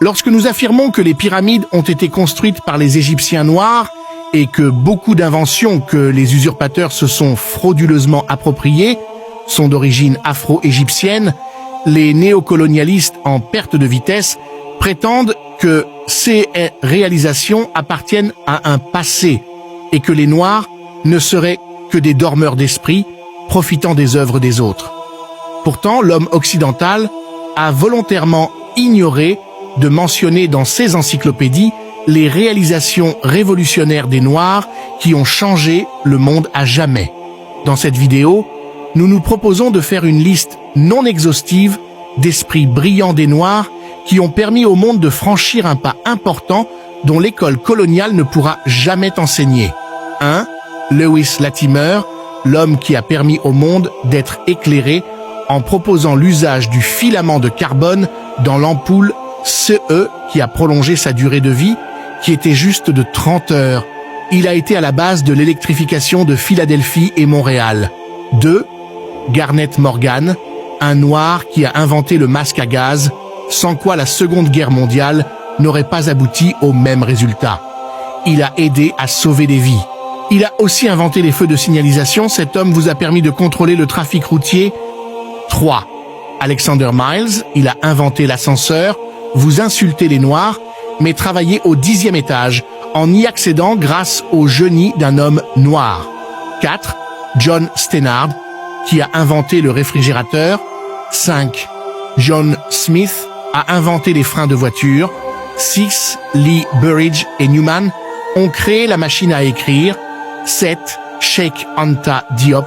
Lorsque nous affirmons que les pyramides ont été construites par les Égyptiens noirs et que beaucoup d'inventions que les usurpateurs se sont frauduleusement appropriées sont d'origine afro-égyptienne, les néocolonialistes en perte de vitesse prétendent que ces réalisations appartiennent à un passé et que les Noirs ne seraient que des dormeurs d'esprit profitant des œuvres des autres. Pourtant, l'homme occidental a volontairement ignoré de mentionner dans ses encyclopédies les réalisations révolutionnaires des Noirs qui ont changé le monde à jamais. Dans cette vidéo, nous nous proposons de faire une liste non exhaustive d'esprits brillants des Noirs qui ont permis au monde de franchir un pas important dont l'école coloniale ne pourra jamais t'enseigner. 1. Lewis Latimer, l'homme qui a permis au monde d'être éclairé en proposant l'usage du filament de carbone dans l'ampoule CE qui a prolongé sa durée de vie, qui était juste de 30 heures. Il a été à la base de l'électrification de Philadelphie et Montréal. 2. Garnet Morgan, un noir qui a inventé le masque à gaz, sans quoi la Seconde Guerre mondiale n'aurait pas abouti au même résultat. Il a aidé à sauver des vies. Il a aussi inventé les feux de signalisation. Cet homme vous a permis de contrôler le trafic routier. 3. Alexander Miles, il a inventé l'ascenseur. Vous insultez les Noirs, mais travaillez au 10e étage, en y accédant grâce au génie d'un homme noir. 4. John Stannard, qui a inventé le réfrigérateur. 5. John Smith a inventé les freins de voiture. 6. Lee Burridge et Newman ont créé la machine à écrire. 7. Cheikh Anta Diop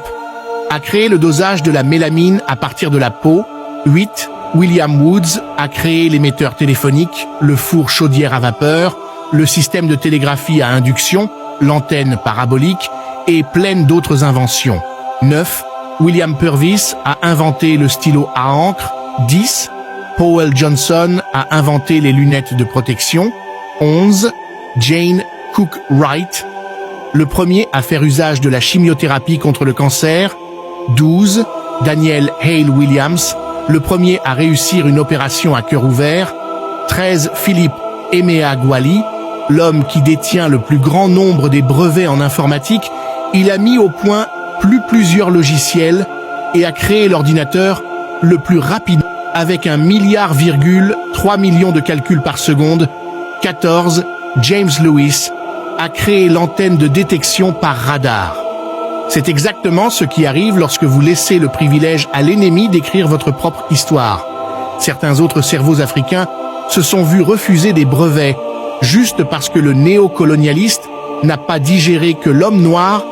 a créé le dosage de la mélamine à partir de la peau. 8. William Woods a créé l'émetteur téléphonique, le four chaudière à vapeur, le système de télégraphie à induction, l'antenne parabolique et plein d'autres inventions. 9. William Purvis a inventé le stylo à encre. 10. Powell Johnson a inventé les lunettes de protection. 11. Jane Cook Wright, le premier à faire usage de la chimiothérapie contre le cancer. 12. Daniel Hale Williams, le premier à réussir une opération à cœur ouvert. 13. Philippe Emeagwali, l'homme qui détient le plus grand nombre des brevets en informatique. Il a mis au point plusieurs logiciels et a créé l'ordinateur le plus rapide avec 1,3 milliard de calculs par seconde. 14. James Lewis a créé l'antenne de détection par radar. C'est exactement ce qui arrive lorsque vous laissez le privilège à l'ennemi d'écrire votre propre histoire. Certains autres cerveaux africains se sont vus refuser des brevets juste parce que le néocolonialiste n'a pas digéré que l'homme noir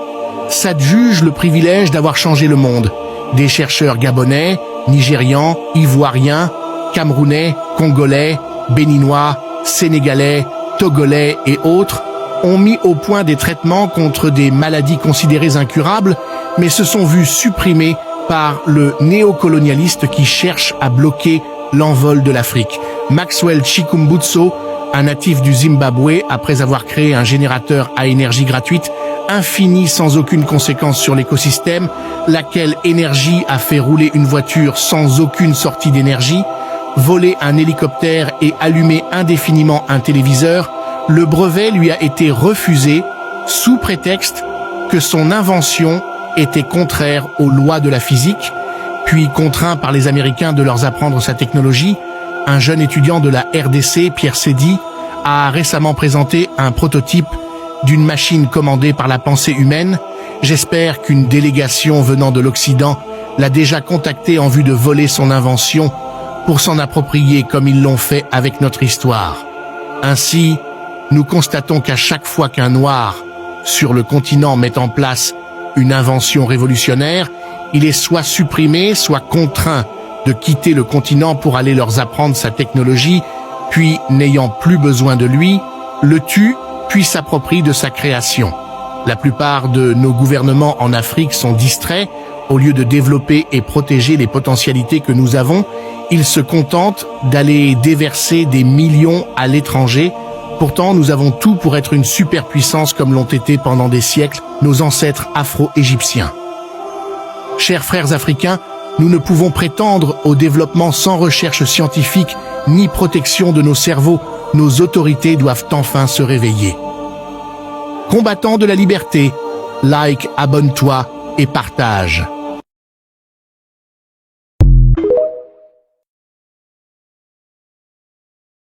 s'adjuge le privilège d'avoir changé le monde. Des chercheurs gabonais, nigérians, ivoiriens, camerounais, congolais, béninois, sénégalais, togolais et autres ont mis au point des traitements contre des maladies considérées incurables, mais se sont vus supprimés par le néocolonialiste qui cherche à bloquer l'envol de l'Afrique. Maxwell Chikumbutso, un natif du Zimbabwe, après avoir créé un générateur à énergie gratuite, infini sans aucune conséquence sur l'écosystème, laquelle énergie a fait rouler une voiture sans aucune sortie d'énergie, voler un hélicoptère et allumer indéfiniment un téléviseur, le brevet lui a été refusé sous prétexte que son invention était contraire aux lois de la physique, puis contraint par les Américains de leur apprendre sa technologie. Un jeune étudiant de la RDC, Pierre Sédy, a récemment présenté un prototype d'une machine commandée par la pensée humaine. J'espère qu'une délégation venant de l'Occident l'a déjà contacté en vue de voler son invention pour s'en approprier comme ils l'ont fait avec notre histoire. Ainsi, nous constatons qu'à chaque fois qu'un Noir sur le continent met en place une invention révolutionnaire, il est soit supprimé, soit contraint de quitter le continent pour aller leur apprendre sa technologie, puis, n'ayant plus besoin de lui, le tue, puis s'approprie de sa création. La plupart de nos gouvernements en Afrique sont distraits. Au lieu de développer et protéger les potentialités que nous avons, ils se contentent d'aller déverser des millions à l'étranger. Pourtant, nous avons tout pour être une superpuissance comme l'ont été pendant des siècles nos ancêtres afro-égyptiens. Chers frères africains, Nous ne pouvons prétendre au développement sans recherche scientifique ni protection de nos cerveaux. Nos autorités doivent enfin se réveiller. Combattants de la liberté, like, abonne-toi et partage.